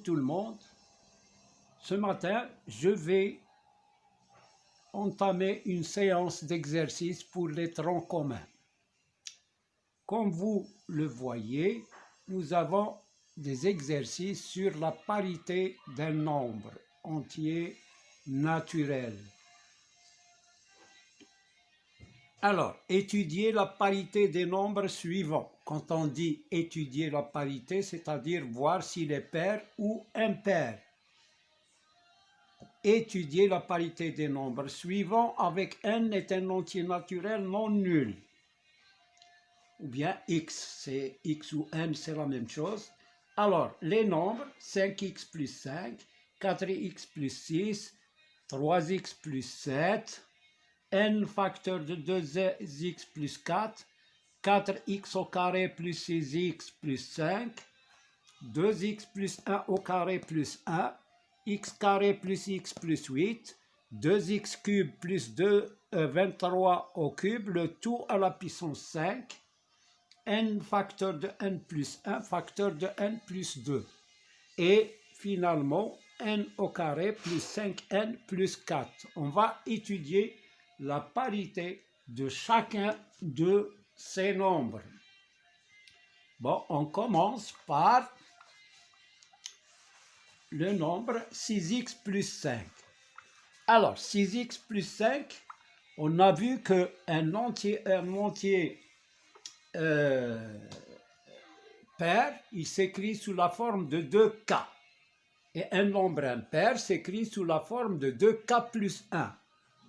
tout le monde. Ce matin, je vais entamer une séance d'exercice pour les troncs communs. Comme vous le voyez, nous avons des exercices sur la parité d'un nombre entier naturel. Alors, étudier la parité des nombres suivants. Quand on dit étudier la parité, c'est-à-dire voir s'il est pair ou impair. Étudier la parité des nombres suivants avec n est un entier naturel non nul. Ou bien x, c'est x ou n, c'est la même chose. Alors, les nombres, 5x plus 5, 4x plus 6, 3x plus 7, n facteur de 2x plus 4, 4x au carré plus 6x plus 5, 2x plus 1 au carré plus 1, x carré plus x plus 8, 2x cube plus 23 au cube, le tout à la puissance 5, n facteur de n plus 1, facteur de n plus 2. Et finalement, n au carré plus 5n plus 4. On va étudier la parité de chacun de ces nombres. Bon, on commence par le nombre 6x plus 5. Alors, 6x plus 5, on a vu qu'un entier pair, il s'écrit sous la forme de 2k. Et un nombre impair s'écrit sous la forme de 2k plus 1.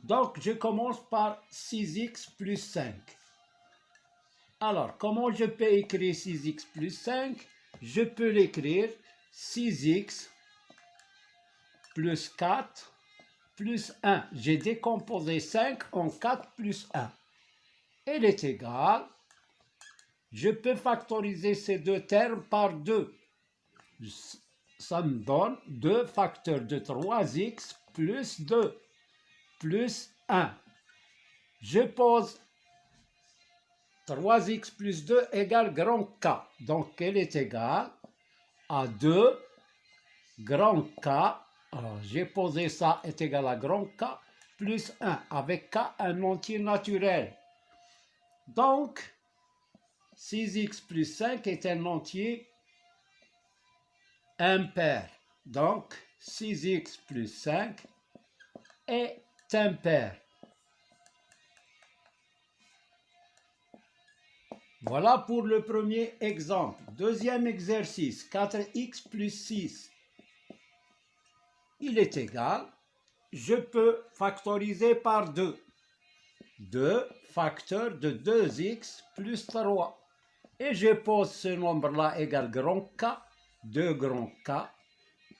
Donc, je commence par 6x plus 5. Alors, comment je peux écrire 6x plus 5? Je peux l'écrire 6x plus 4 plus 1. J'ai décomposé 5 en 4 plus 1. Elle est égale. Je peux factoriser ces deux termes par 2. Ça me donne 2 facteurs de 3x plus 2 plus 1. Je pose 3x plus 2 égale grand K. Donc, elle est égale à 2 grand K. Alors, j'ai posé ça est égal à grand K plus 1. Avec K, un entier naturel. Donc, 6x plus 5 est un entier impair. Donc, 6x plus 5 est impair. Voilà pour le premier exemple. Deuxième exercice, 4x plus 6. Il est égal, je peux factoriser par 2. 2 facteur de 2x plus 3. Et je pose ce nombre-là égal grand K, 2 grand K.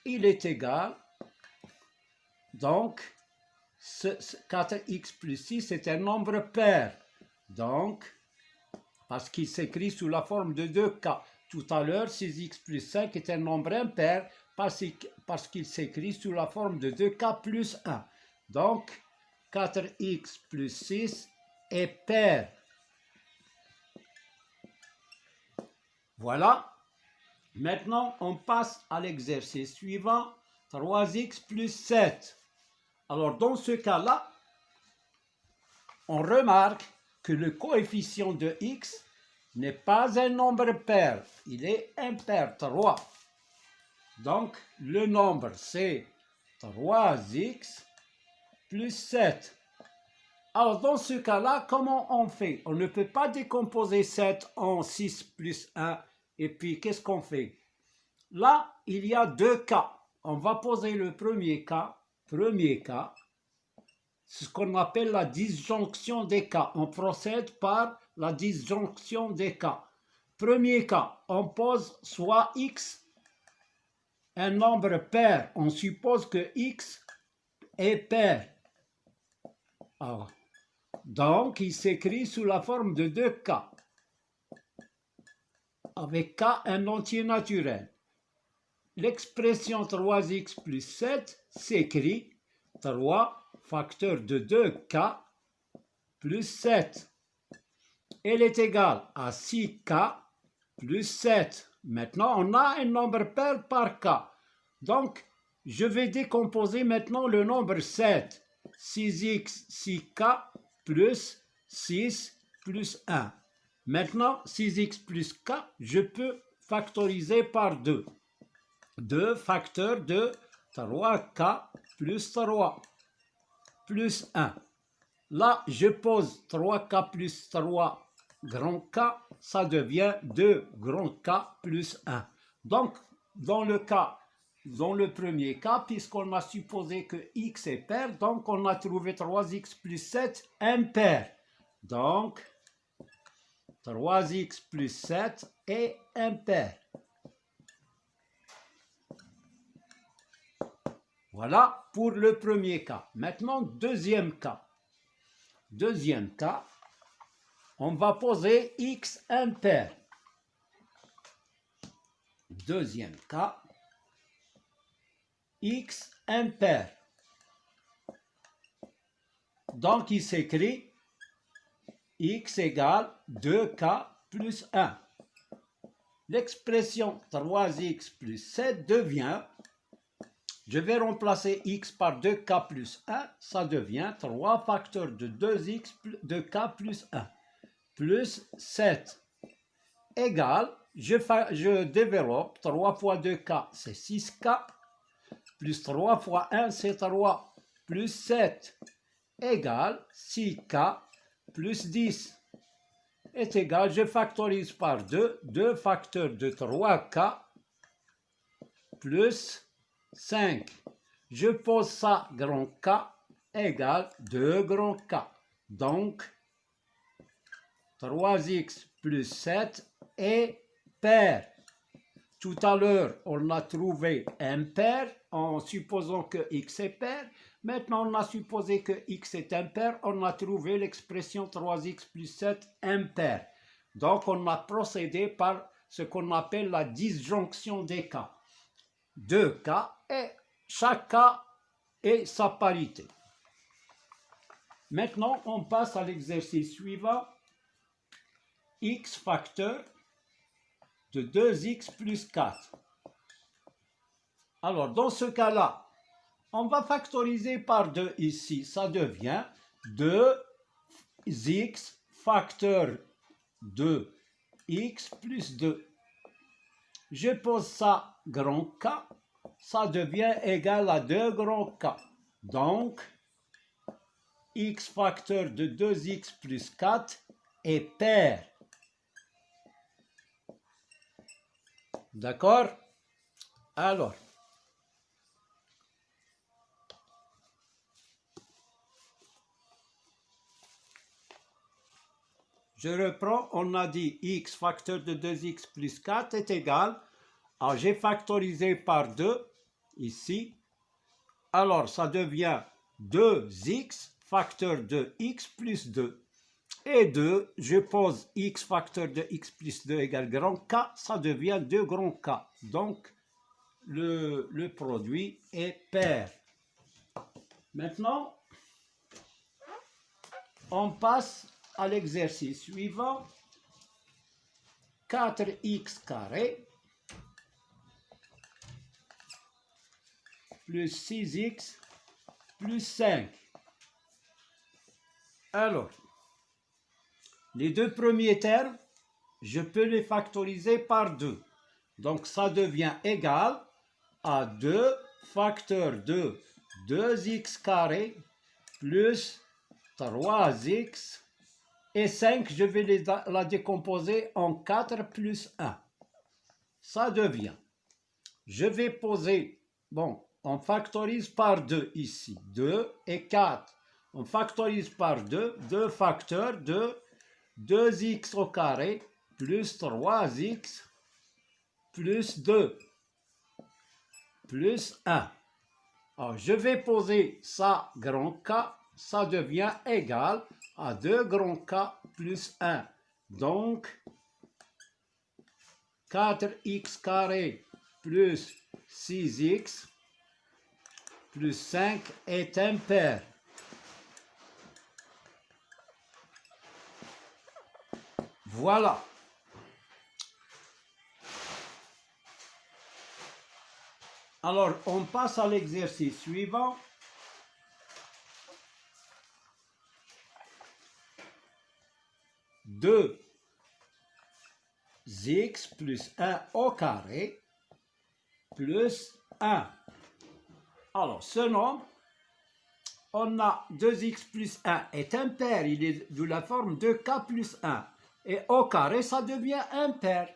Il est égal, donc, 4x plus 6 est un nombre pair. Donc, parce qu'il s'écrit sous la forme de 2k. Tout à l'heure, 6x plus 5 est un nombre impair parce qu'il s'écrit sous la forme de 2k plus 1. Donc, 4x plus 6 est pair. Voilà. Maintenant, on passe à l'exercice suivant, 3x plus 7. Alors, dans ce cas-là, on remarque que le coefficient de x n'est pas un nombre pair, il est impair, 3. Donc, le nombre, c'est 3x plus 7. Alors, dans ce cas-là, comment on fait? On ne peut pas décomposer 7 en 6 plus 1. Et puis, qu'est-ce qu'on fait? Là, il y a deux cas. On va poser le premier cas. C'est ce qu'on appelle la disjonction des cas. On procède par la disjonction des cas. Premier cas, on pose soit x, un nombre pair. On suppose que x est pair. Alors, donc, il s'écrit sous la forme de 2k. Avec k, un entier naturel. L'expression 3x plus 7 s'écrit 3 facteur de 2k plus 7. Elle est égale à 6k plus 7. Maintenant, on a un nombre pair par k. Donc, je vais décomposer maintenant le nombre 7. 6x, 6k plus 6 plus 1. Maintenant, 6x plus k, je peux factoriser par 2. 2 facteurs de 3k plus 3 plus 1. Là, je pose 3k plus 3 grand K, ça devient 2 grand K plus 1. Donc, dans le premier cas, puisqu'on a supposé que x est pair, donc on a trouvé 3x plus 7 impair. Donc, 3x plus 7 est impair. Voilà pour le premier cas. Maintenant, deuxième cas. Deuxième cas, on va poser x impair. Deuxième cas, x impair. Donc, il s'écrit x égale 2k plus 1. L'expression 3x plus 7 devient, je vais remplacer x par 2k plus 1, ça devient 3 facteurs de 2x de k plus 1 plus 7 égale, je développe 3 fois 2k c'est 6k plus 3 fois 1 c'est 3 plus 7 égale 6k plus 10 est égal, je factorise par 2, 2 facteurs de 3k plus 5. Je pose ça grand K égale 2 grand K. Donc, 3x plus 7 est pair. Tout à l'heure, on a trouvé impair en supposant que x est pair. Maintenant, on a supposé que x est impair. On a trouvé l'expression 3x plus 7 impair. Donc, on a procédé par ce qu'on appelle la disjonction des cas. Deux cas et chaque cas est sa parité. Maintenant, on passe à l'exercice suivant. X facteur de 2x plus 4. Alors, dans ce cas-là, on va factoriser par 2 ici. Ça devient 2x facteur de x plus 2. Je pose ça grand K. Ça devient égal à 2 grand K. Donc, x facteur de 2x plus 4 est pair. D'accord? Alors, je reprends, on a dit x facteur de 2x plus 4 est égal à, j'ai factorisé par 2 ici, alors ça devient 2x facteur de x plus 2. Et 2, je pose x facteur de x plus 2 égale grand K, ça devient 2 grand K. Donc, le produit est pair. Maintenant, on passe à l'exercice suivant. 4x carré plus 6x plus 5. Alors, les deux premiers termes, je peux les factoriser par 2. Donc, ça devient égal à 2 facteurs de 2x carré plus 3x et 5, je vais la décomposer en 4 plus 1. Ça devient, je vais poser, bon, on factorise par 2 ici, 2 et 4. On factorise par 2, 2 facteurs de 2x au carré plus 3x plus 2 plus 1. Alors, je vais poser ça grand K, ça devient égal à 2 grand K plus 1. Donc, 4x carré plus 6x plus 5 est impair. Voilà. Alors, on passe à l'exercice suivant. Deux x plus 1 au carré plus 1. Alors, ce nombre, on a 2x plus 1 est impair, il est de la forme 2k plus 1. Et au carré, ça devient impair.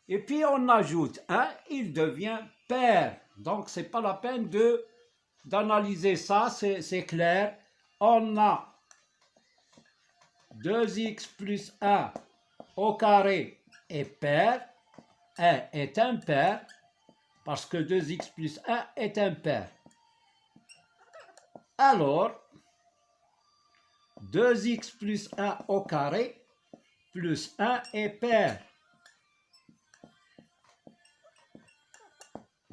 Et puis, on ajoute 1, il devient pair. Donc, ce n'est pas la peine d'analyser ça, c'est clair. On a 2x plus 1 au carré est pair, 1 est impair, parce que 2x plus 1 est impair. Alors, 2x plus 1 au carré plus 1 est pair.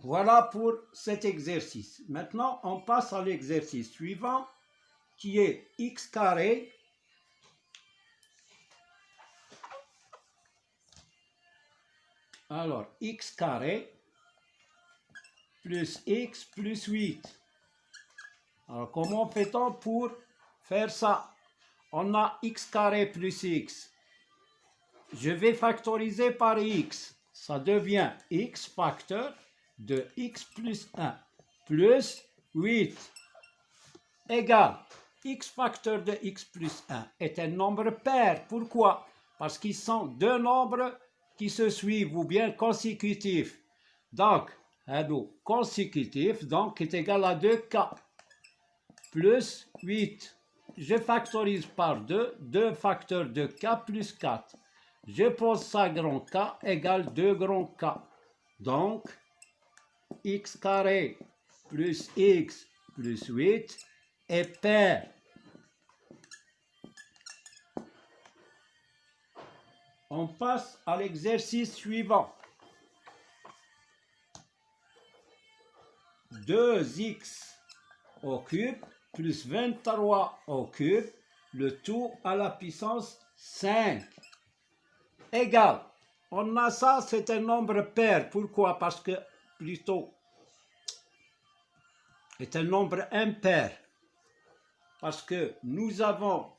Voilà pour cet exercice. Maintenant, on passe à l'exercice suivant, qui est x carré alors x carré plus x plus 8. Alors, comment fait-on pour faire ça? On a x carré plus x. Je vais factoriser par x. Ça devient x facteur de x plus 1 plus 8 égale x facteur de x plus 1 est un nombre pair. Pourquoi? Parce qu'ils sont deux nombres qui se suivent ou bien consécutifs. Donc, consécutif, donc est égal à 2k plus 8. Je factorise par 2, 2 facteurs de k plus 4. Je pose ça grand K égale 2 grand K. Donc, x carré plus x plus 8 est pair. On passe à l'exercice suivant. 2x au cube plus 23 au cube, le tout à la puissance 5. Égal. On a ça, c'est un nombre pair. Pourquoi? Parce que, plutôt, c'est un nombre impair. Parce que nous avons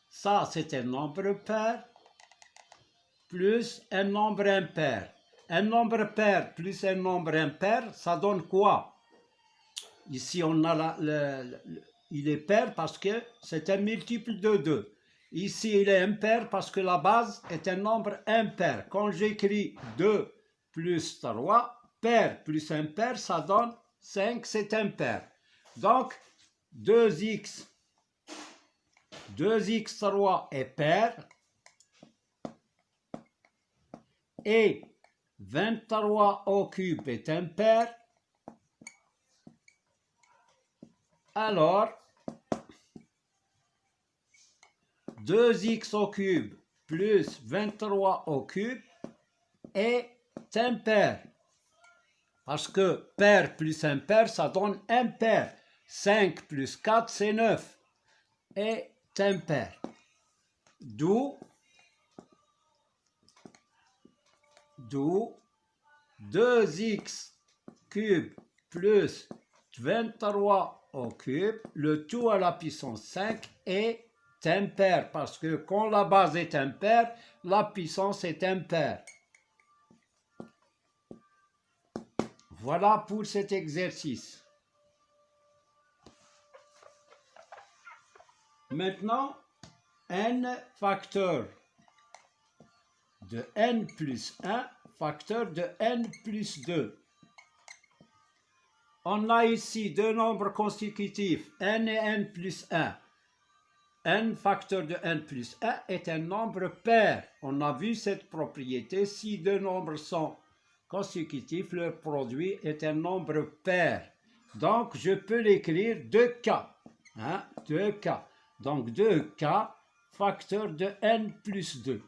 ça, c'est un nombre pair plus un nombre impair. Un nombre pair plus un nombre impair, ça donne quoi? Ici, on a il est pair parce que c'est un multiple de 2. Ici, il est impair parce que la base est un nombre impair. Quand j'écris 2 plus 3, pair plus impair, ça donne 5, c'est impair. Donc, 2x3 est pair et 23 au cube est impair. Alors, 2x au cube plus 23 au cube est impair. Parce que pair plus impair, ça donne impair. 5 plus 4, c'est 9. Est impair. D'où 2x cube plus 23 au cube, le tout à la puissance 5 est impair, parce que quand la base est impaire, la puissance est impaire. Voilà pour cet exercice. Maintenant, n facteur de n plus 1 facteur de n plus 2. On a ici deux nombres consécutifs, n et n plus 1. n facteur de n plus 1 est un nombre pair. On a vu cette propriété. Si deux nombres sont consécutifs, leur produit est un nombre pair. Donc, je peux l'écrire 2k. 2k. Donc, 2k facteur de n plus 2.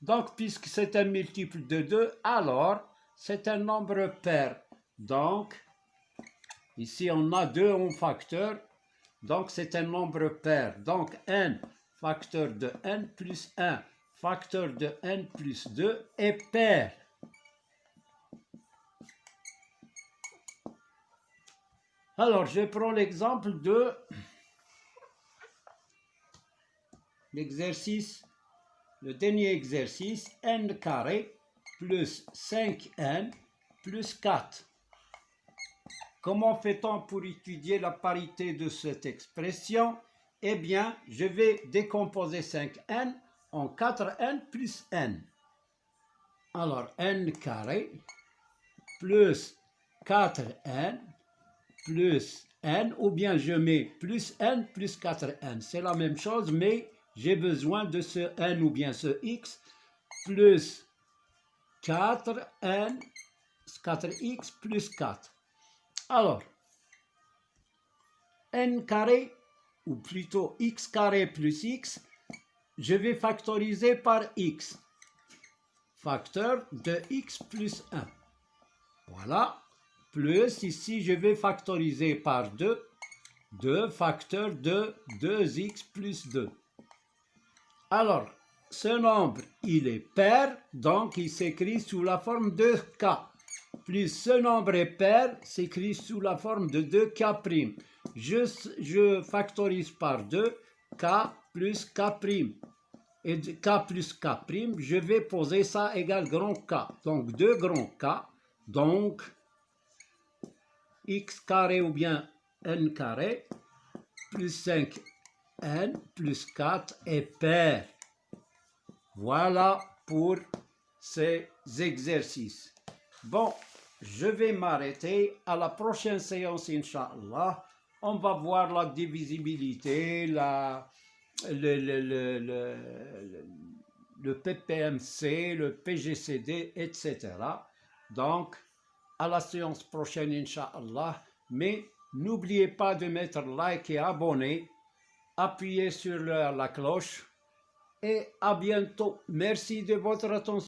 Donc, puisque c'est un multiple de 2, alors c'est un nombre pair. Donc, ici on a 2 en facteur, donc c'est un nombre pair. Donc, n facteur de n plus 1 facteur de n plus 2 est pair. Alors, je prends l'exemple de l'exercice, le dernier exercice, n carré plus 5n plus 4. Comment fait-on pour étudier la parité de cette expression? Eh bien, je vais décomposer 5n en 4n plus n. Alors, n carré plus 4n plus n, ou bien je mets plus n plus 4n. C'est la même chose, mais j'ai besoin de ce n ou bien ce x plus 4n, 4x plus 4. Alors, n carré, ou plutôt x carré plus x, je vais factoriser par x. Facteur de x plus 1. Voilà. Plus, ici, je vais factoriser par 2. 2 facteur de 2x plus 2. Alors, ce nombre, il est pair, donc il s'écrit sous la forme de k. Plus ce nombre est pair, s'écrit sous la forme de 2k'. Je factorise par 2, k plus k'. Et de k plus k', je vais poser ça égale grand K. Donc 2 grand K, donc x carré ou bien n carré plus 5n plus 4 est pair. Voilà pour ces exercices. Bon, je vais m'arrêter. À la prochaine séance, Inch'Allah. On va voir la divisibilité, le PPMC, le PGCD, etc. Donc, à la séance prochaine, Inch'Allah. Mais n'oubliez pas de mettre like et abonner. Appuyez sur la cloche. Et à bientôt. Merci de votre attention.